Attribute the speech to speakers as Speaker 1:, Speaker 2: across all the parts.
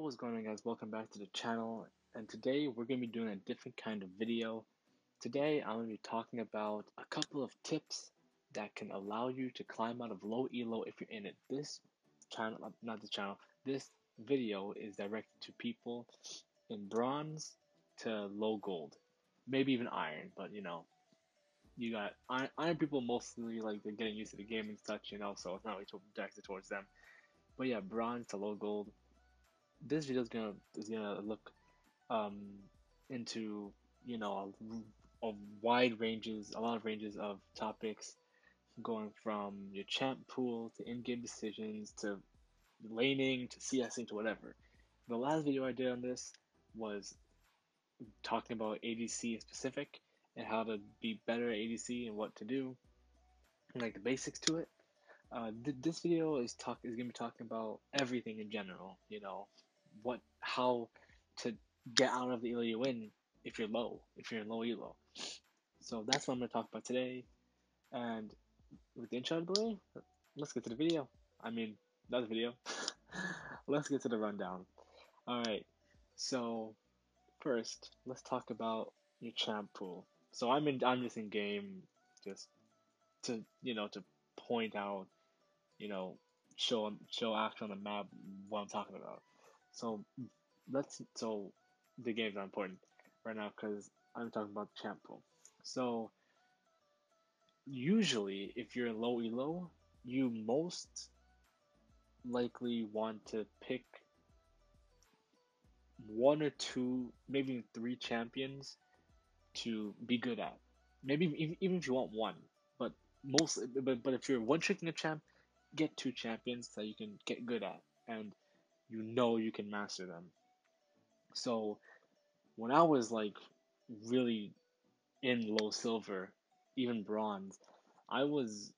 Speaker 1: what's going on, guys? Welcome back to the channel. And today we're going to be doing a different kind of video. Today I'm going to be talking about a couple of tips that can allow you to climb out of low elo if you're in it. This channel, not this channel, this video is directed to people in bronze to low gold, maybe even iron, but you got iron people mostly like they're getting used to the game and such, so it's not really directed towards them. But yeah, bronze to low gold. This video is gonna look into a wide ranges, a lot of ranges of topics, going from your champ pool to in-game decisions to laning to CSing to whatever. The last video I did on this was talking about ADC in specific and how to be better at ADC and what to do, and like the basics to it. This video is gonna be talking about everything in general. How to get out of the elo you in if you're in low elo. So that's what I'm gonna talk about today. And with the intro out of the way, let's get to the video. I mean, not the video. Let's get to the rundown. All right. So first, let's talk about your champ pool. So I'm just in game, just to point out, you know, show action on the map what I'm talking about. So so the games are important right now because I'm talking about the champ pool. So usually, if you're in low elo, you most likely want to pick one or two, maybe three champions to be good at. Maybe even if you want one, but but if you're one tricking a champ, get two champions that you can get good at, and you can master them. So when I was like really in low silver, even bronze, I was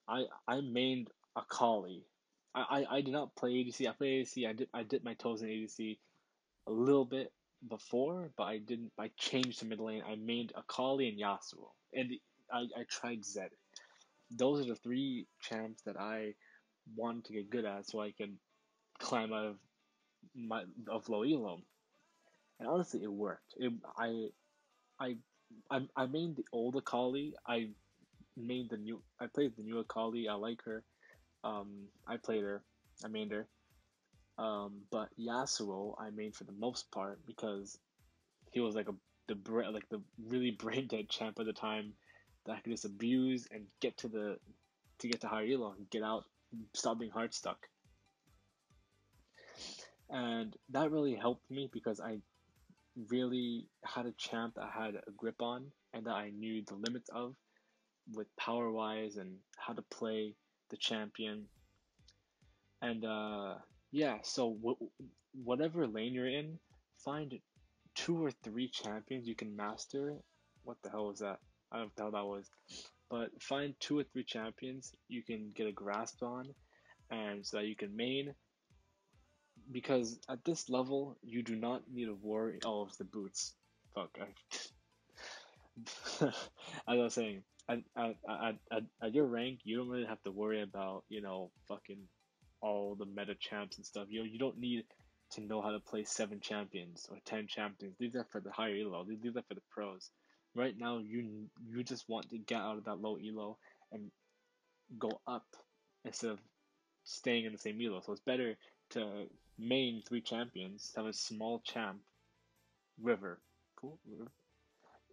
Speaker 1: I mained Akali. I did not play ADC. I played ADC. I dipped my toes in ADC a little bit before, but I didn't. I changed to mid lane. I mained Akali and Yasuo, and I tried Zed. Those are the three champs that I wanted to get good at, so I could climb out of low elo. And honestly, it worked. I I made the old Akali. I played the new Akali. I like her. I played her. I mained her. But Yasuo I made for the most part because he was like the really brain dead champ at the time that I could just abuse and get to higher elo and get out, stop being hard stuck. And that really helped me because I really had a champ I had a grip on and that I knew the limits of with power wise and how to play the champion. And yeah, so whatever lane you're in, find two or three champions you can master. What the hell was that? I don't know what the hell that was. But find two or three champions you can get a grasp on, and so that you can main. Because at this level, you do not need to worry. Oh, it's the boots. Fuck. As I was saying, at your rank, you don't really have to worry about, fucking all the meta champs and stuff. You don't need to know how to play 7 champions or 10 champions. Leave that for the higher elo. Leave that for the pros. Right now, you just want to get out of that low elo and go up instead of staying in the same elo. So it's better to main 3 champions, have a small champ, river, cool, river.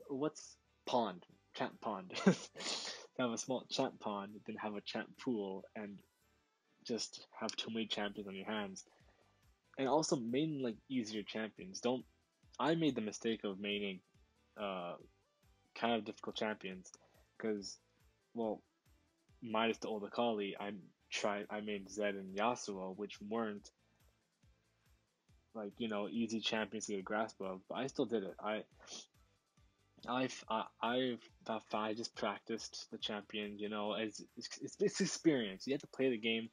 Speaker 1: What's pond, champ pond. Have a small champ pond, then have a champ pool, and just have too many champions on your hands. And also main like easier champions. Don't. I made the mistake of maining uh kind of difficult champions because, well, minus the old Akali, I made Zed and Yasuo, which weren't like easy champions to get a grasp of, but I still did it. I just practiced the champion. It's experience. You have to play the game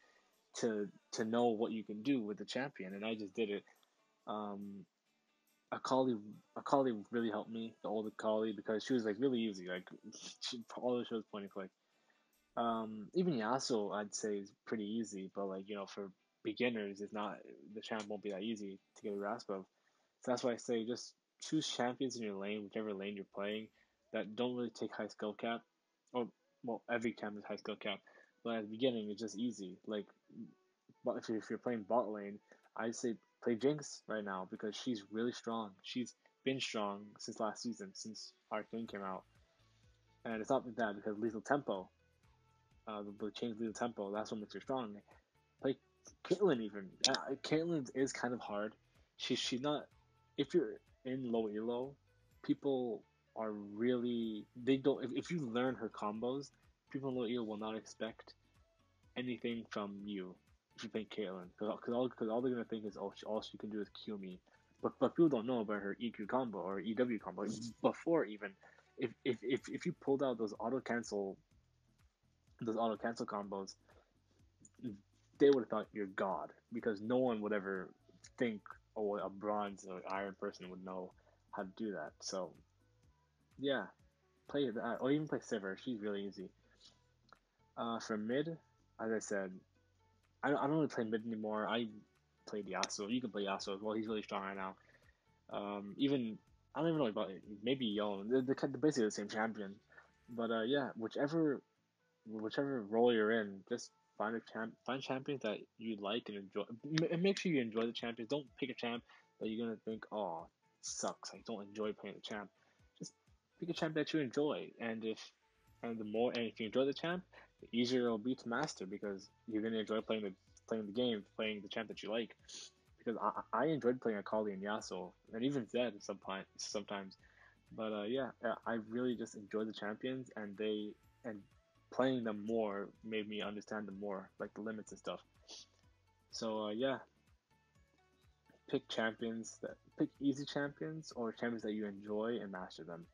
Speaker 1: to know what you can do with the champion, and I just did it. Um, Akali really helped me, the old Akali, because she was like really easy. Like all she was point and click. Even Yasuo, I'd say is pretty easy, but like for beginners, it's not the champ won't be that easy to get a grasp of. So that's why I say just choose champions in your lane, whichever lane you're playing, that don't really take high skill cap. Or well, every champ is high skill cap, but at the beginning it's just easy. Like, but if you're playing bot lane, I say play Jinx right now because she's really strong. She's been strong since last season, since Arcane came out, and it's not that because lethal tempo, the change lethal tempo. That's what makes her strong. Like Caitlyn even. Caitlyn is kind of hard. She's not. If you're in low elo, people are really they don't. If you learn her combos, people in low elo will not expect anything from you if you play Caitlyn, because all they're gonna think is all she can do is Q me. But people don't know about her EQ combo or EW combo before even. If you pulled out those auto cancel combos, they would have thought you're God because no one would ever think, oh, a bronze or iron person would know how to do that. So yeah, play that or even play Sivir. She's really easy. For mid, as I said, I don't really play mid anymore. I played Yasuo. You can play Yasuo as well. He's really strong right now. Even I don't even know about it. Maybe Yone. They're basically the same champion. But yeah, whichever role you're in, just find champions that you like and enjoy, and make sure you enjoy the champions. Don't pick a champ that you're gonna think, oh, sucks. I don't enjoy playing the champ. Just pick a champ that you enjoy, and if you enjoy the champ, the easier it'll be to master because you're gonna enjoy playing the game, playing the champ that you like. Because I enjoyed playing Akali and Yasuo, and even Zed sometimes. But yeah, I really just enjoy the champions, and playing them more made me understand them more, like the limits and stuff. So yeah, pick easy champions or champions that you enjoy and master them.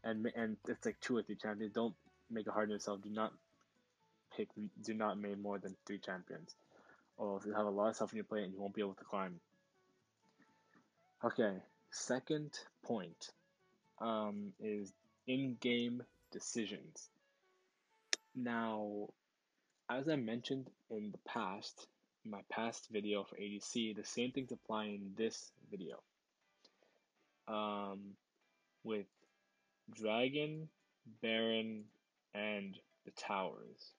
Speaker 1: And it's like two or three champions. Don't make it hard on yourself. Pick. Do not main more than three champions, or if you have a lot of stuff in your plate and you won't be able to climb. Okay, second point is in-game decisions. Now, as I mentioned in the past, in my past video for ADC, the same things apply in this video. Um, with Dragon, Baron, and the towers.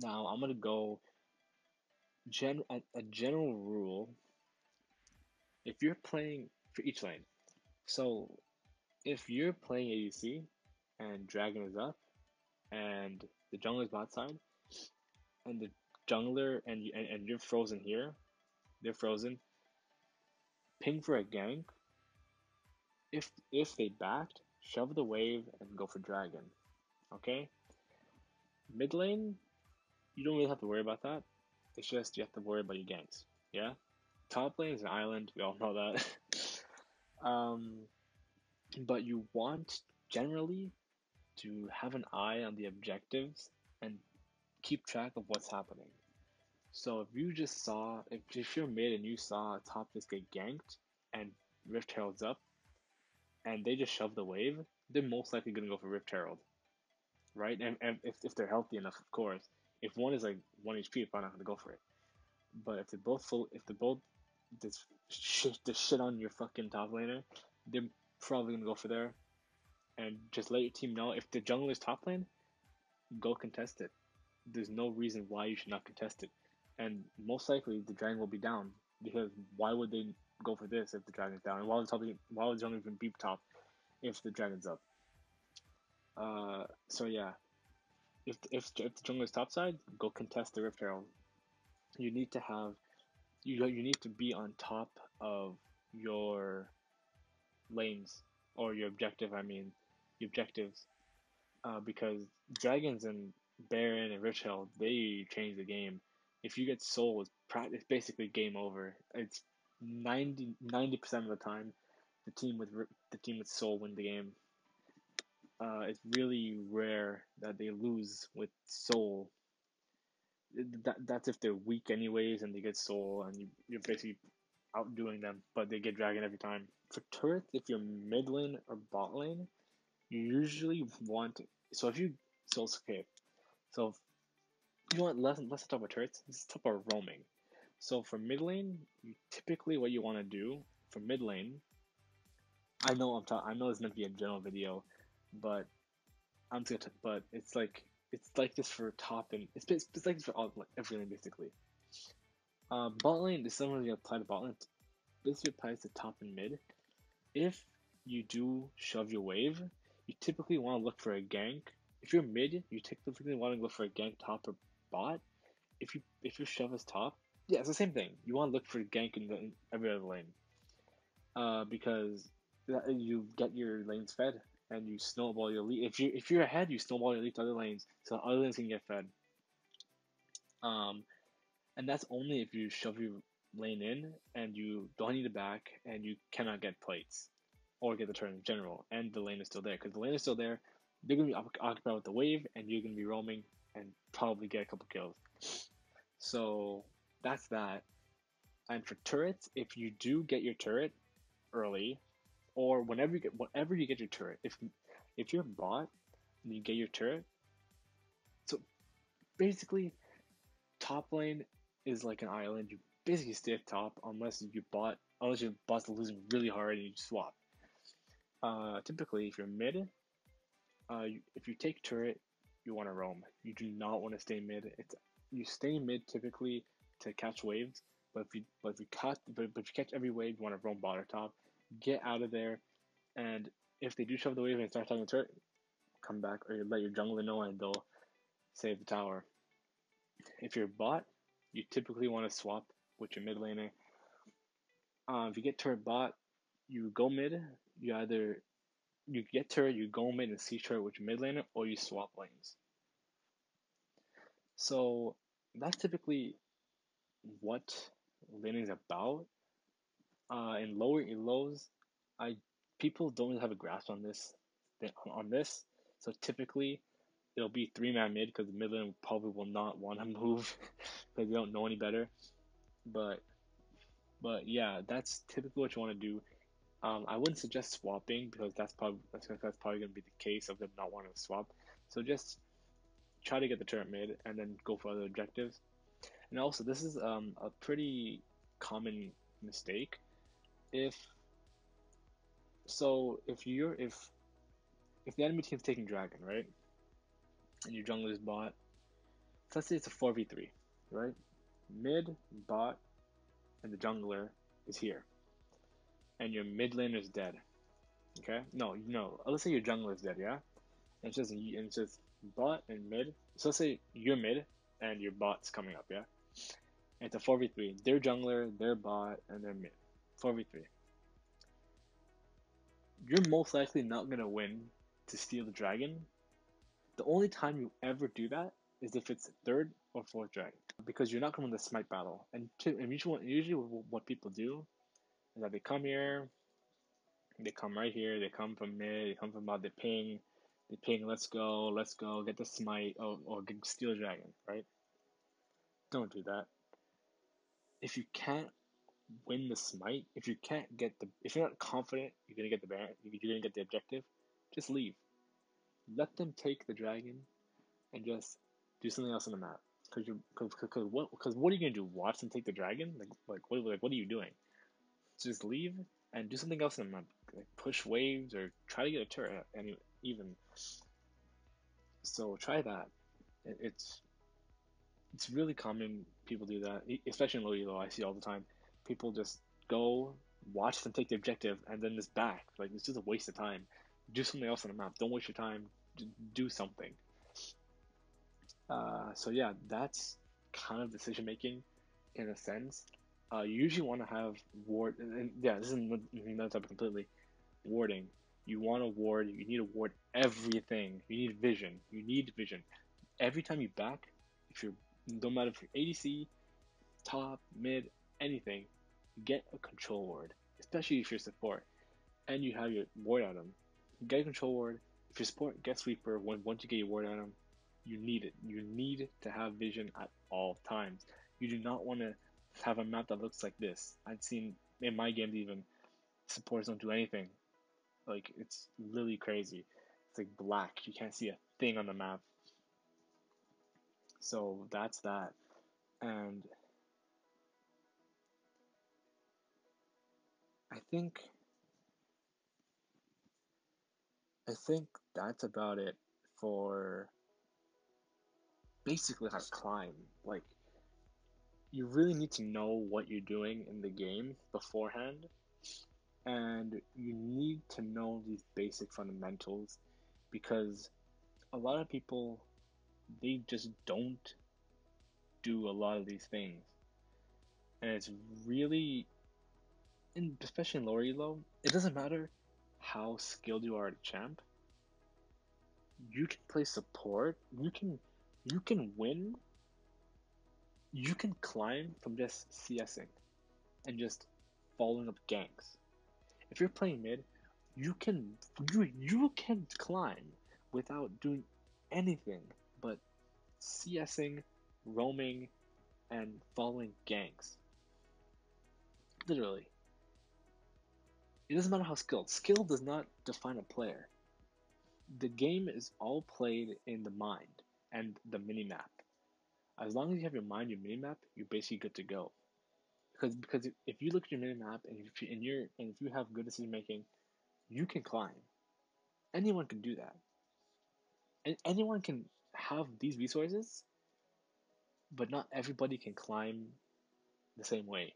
Speaker 1: Now, I'm gonna go a general rule. If you're playing for each lane, so if you're playing ADC and Dragon is up and the jungler's bot side and the jungler and you're frozen here, they're frozen. Ping for a gank. If they backed, shove the wave and go for dragon. Okay? Mid lane, you don't really have to worry about that. It's just you have to worry about your ganks. Yeah? Top lane is an island, we all know that. um but you want generally to have an eye on the objectives and keep track of what's happening. So if you're mid and you saw top just get ganked and Rift Herald's up and they just shove the wave, they're most likely gonna go for Rift Herald, right? And if they're healthy enough, of course. If one is like 1 HP, they're probably not gonna go for it. But if they're both just shit on your fucking top laner, they're probably gonna go for there. And just let your team know if the jungle is top lane, go contest it. There's no reason why you should not contest it. And most likely the dragon will be down because why would they go for this if the dragon's down? And why would the jungle even beat top if the dragon's up? So yeah, if the jungle is topside, go contest the Rift Herald. You need to have you need to be on top of your lanes or your objective. I mean, your objectives, because dragons and Baron and Rift Herald they change the game. If you get soul, it's basically game over. It's 90% of the time, the team with soul win the game. It's really rare that they lose with soul. That's if they're weak anyways and they get soul and you're basically outdoing them, but they get dragon every time. For turrets, if you're mid lane or bot lane, you usually want so if you so okay. So you want let's talk about turrets. Let's talk about roaming. So for mid lane, typically what you want to do for mid lane, I know it's meant to be a general video, but but it's like this for top and it's like this for all like every lane basically. Bot lane is similar to apply to bot lane. Basically applies to top and mid. If you do shove your wave, you typically want to look for a gank. If you're mid, you typically want to look for a gank top or bot. If your shove is top, yeah, it's the same thing. You want to look for a gank in every other lane, because you get your lanes fed and you snowball your lead. If you're ahead, you snowball your lead to other lanes, so other lanes can get fed. Um, and that's only if you shove your lane in and you don't need it back and you cannot get plates or get the turn in general, and the lane is still there because the lane is still there. They're gonna be occupied with the wave, and you're gonna be roaming and probably get a couple kills. So that's that. And for turrets, if you do get your turret early, or whenever you get your turret, if you're bot and you get your turret, so basically top lane is like an island. You basically stay at top unless your bot's losing really hard and you swap. Typically, if you're mid, if you take turret, you want to roam. You do not want to stay mid. You stay mid typically to catch waves, but if you catch every wave, you want to roam bot or top. Get out of there, and if they do shove the wave and start attacking the turret, come back or let your jungler know and they'll save the tower. If you're bot, you typically want to swap with your mid laner. If you get turret bot, you go mid. You get turret, you go mid and see turret with your mid laner, or you swap lanes. So that's typically what laning is about. In lower elos, I people don't really have a grasp on this. So typically it'll be 3-man mid because the mid lane probably will not want to move because they don't know any better. But yeah, that's typically what you want to do. I wouldn't suggest swapping because that's probably going to be the case of them not wanting to swap. So just try to get the turret mid and then go for other objectives. And also, this is a pretty common mistake. If so, if the enemy team's taking dragon, right, and your jungler's bot, so let's say it's a 4v3, right? Mid, bot, and the jungler is here, and your mid laner is dead. Okay, no. Let's say your jungler is dead, yeah. And it's just bot and mid. So let's say you're mid and your bot's coming up, yeah. And it's a 4v3. Their jungler, their bot, and their mid. 4v3. You're most likely not gonna win to steal the dragon. The only time you ever do that is if it's third or fourth dragon, because you're not gonna win the smite battle. And usually what people do is that they come here, they come right here, they come from mid, they come from bot, they ping, let's go, get the smite, or steal a dragon, right? Don't do that. If you can't win the smite, if you're not confident you're gonna get the baron, you're gonna get the objective, just leave. Let them take the dragon and just do something else on the map. Because what are you gonna do? Watch them take the dragon? What are you doing? Just leave and do something else on the map. Like push waves or try to get a turret. And even so, try that. It's really common people do that, especially in low elo. I see all the time. People just go watch them take the objective and then just back. Like it's just a waste of time. Do something else on the map. Don't waste your time. Do something. So yeah, that's kind of decision making in a sense. You usually want to have ward, and yeah, this is another topic completely. Warding. You want to ward. You need to ward everything. You need vision. You need vision. Every time you back, if you're no matter if you're ADC, top, mid, anything, get a control ward, especially if you're support and you have your ward item. Get a control ward. If you're support, get sweeper. Once you get your ward item, you need it. You need to have vision at all times. You do not want to have a map that looks like this. I've seen in my games even supports don't do anything. Like it's really crazy. It's like black. You can't see a thing on the map. So that's that. And I think I think that's about it for basically how to climb. Like you really need to know what you're doing in the game beforehand, and you need to know these basic fundamentals because a lot of people they just don't do a lot of these things, and it's really, especially in lower elo, it doesn't matter how skilled you are at a champ. You can play support. You can win. You can climb from just CSing and just following up ganks. If you're playing mid, you can climb without doing anything but CSing, roaming, and following ganks. Literally. It doesn't matter how skilled. Skill does not define a player. The game is all played in the mind and the minimap. As long as you have your mind, your minimap, you're basically good to go. Because if you look at your minimap and if you have good decision making, you can climb. Anyone can do that. And anyone can have these resources, but not everybody can climb the same way.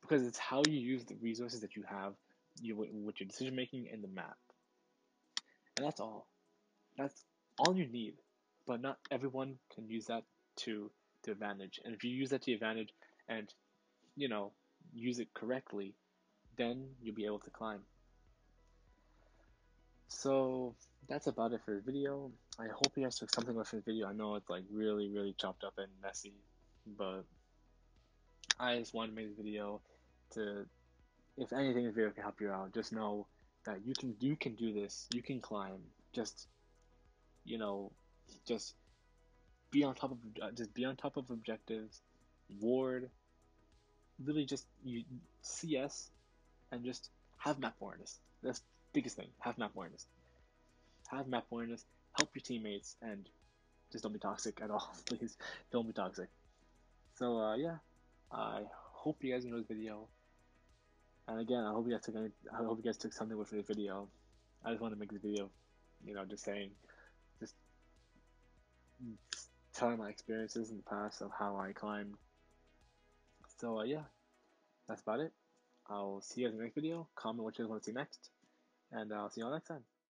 Speaker 1: Because it's how you use the resources that you have with your decision making and the map. And that's all. That's all you need. But not everyone can use that to advantage. And if you use that to your advantage and, you know, use it correctly, then you'll be able to climb. So that's about it for the video. I hope you guys took something away from the video. I know it's like really, really chopped up and messy, but I just wanted to make this video to, if anything, this video can help you out. Just know that you can do this. You can climb. Just you know, just be on top of objectives. Ward, literally just you CS and just have map awareness. That's the biggest thing. Have map awareness. Have map awareness. Help your teammates and just don't be toxic at all. Please don't be toxic. So yeah, I hope you guys enjoyed this video. And again, I hope you guys took something with this video. I just want to make this video, just saying, just telling my experiences in the past of how I climbed. So yeah, that's about it. I'll see you guys in the next video. Comment what you guys want to see next, and I'll see you all next time.